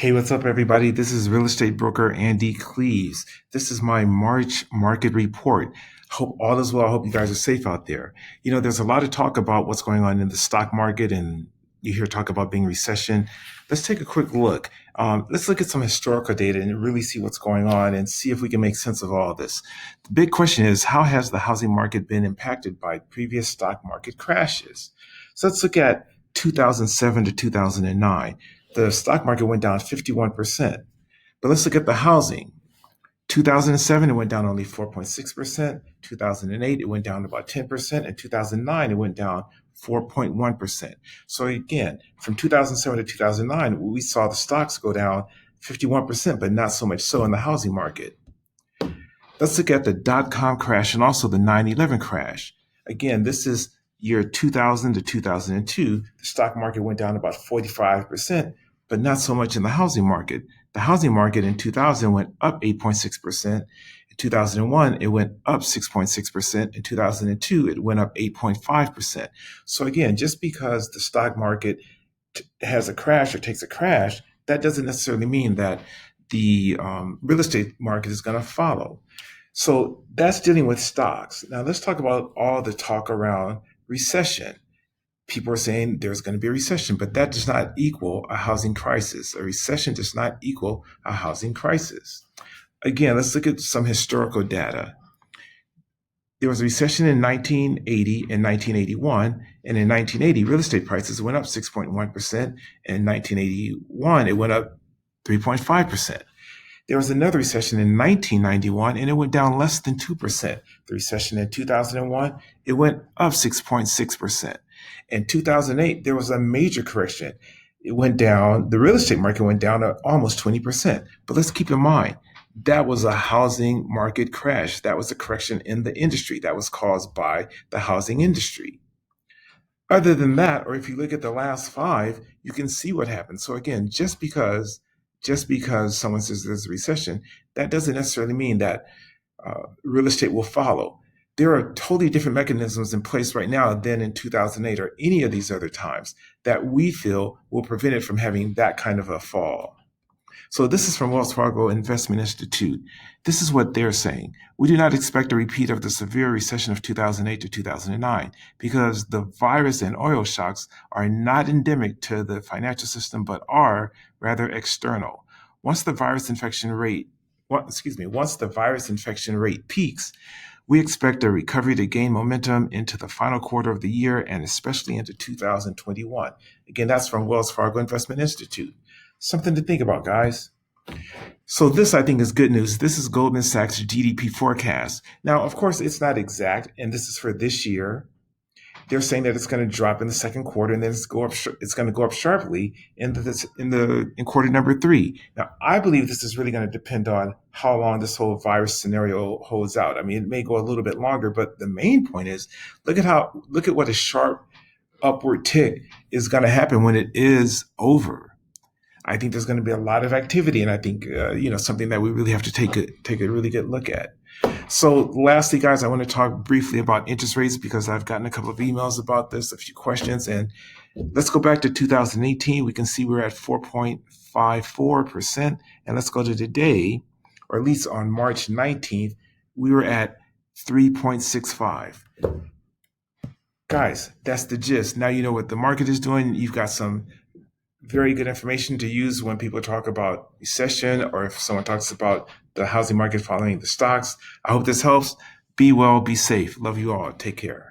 Hey, what's up, everybody? This is real estate broker Andy Cleaves. This is my March market report. Hope all is well. I hope you guys are safe out there. There's a lot of talk about what's going on in the stock market, and you hear talk about being recession. Let's take a quick look. Let's look at some historical data and really see what's going on and see if we can make sense of all of this. The big question is, how has the housing market been impacted by previous stock market crashes? So let's look at 2007 to 2009. The stock market went down 51%. But let's look at the housing. 2007, it went down only 4.6%. 2008, it went down about 10%. And 2009, it went down 4.1%. So again, from 2007 to 2009, we saw the stocks go down 51%, but not so much so in the housing market. Let's look at the dot-com crash and also the 9/11 crash. Again, this is year 2000 to 2002. The stock market went down about 45%, but not so much in the housing market. The housing market in 2000 went up 8.6%. In 2001, it went up 6.6%. In 2002, it went up 8.5%. So again, just because the stock market has a crash or takes a crash, that doesn't necessarily mean that the real estate market is going to follow. So that's dealing with stocks. Now let's talk about all the talk around recession. People are saying there's going to be a recession, but that does not equal a housing crisis. A recession does not equal a housing crisis. Again, let's look at some historical data. There was a recession in 1980 and 1981, and in 1980, real estate prices went up 6.1%, and in 1981, it went up 3.5%. There was another recession in 1991, and it went down less than 2%. The recession in 2001, it went up 6.6%. In 2008, there was a major correction. It went down, the real estate market went down to almost 20%. But let's keep in mind, that was a housing market crash. That was a correction in the industry that was caused by the housing industry. Other than that, or if you look at the last five, you can see what happened. So again, just because someone says there's a recession, that doesn't necessarily mean that real estate will follow. There are totally different mechanisms in place right now than in 2008 or any of these other times that we feel will prevent it from having that kind of a fall. So this is from Wells Fargo Investment Institute. This is what they're saying. We do not expect a repeat of the severe recession of 2008 to 2009 because the virus and oil shocks are not endemic to the financial system, but are rather external. Once the virus infection rate peaks, we expect a recovery to gain momentum into the final quarter of the year and especially into 2021. Again, that's from Wells Fargo Investment Institute. Something to think about, guys. So this, I think, is good news. This is Goldman Sachs GDP forecast. Now, of course, it's not exact, and this is for this year. They're saying that it's going to drop in the second quarter, and then it's going to go up sharply in quarter number 3. Now, I believe this is really going to depend on how long this whole virus scenario holds out. I mean, it may go a little bit longer, but the main point is look at what a sharp upward tick is going to happen when it is over. I think there's going to be a lot of activity, and I think something that we really have to take a really good look at. So lastly, guys, I want to talk briefly about interest rates because I've gotten a couple of emails about this, a few questions, and let's go back to 2018. We can see we're at 4.54%, and let's go to today, or at least on March 19th, we were at 3.65. Guys, that's the gist. Now you know what the market is doing. You've got some very good information to use when people talk about recession or if someone talks about the housing market following the stocks. I hope this helps. Be well, be safe. Love you all. Take care.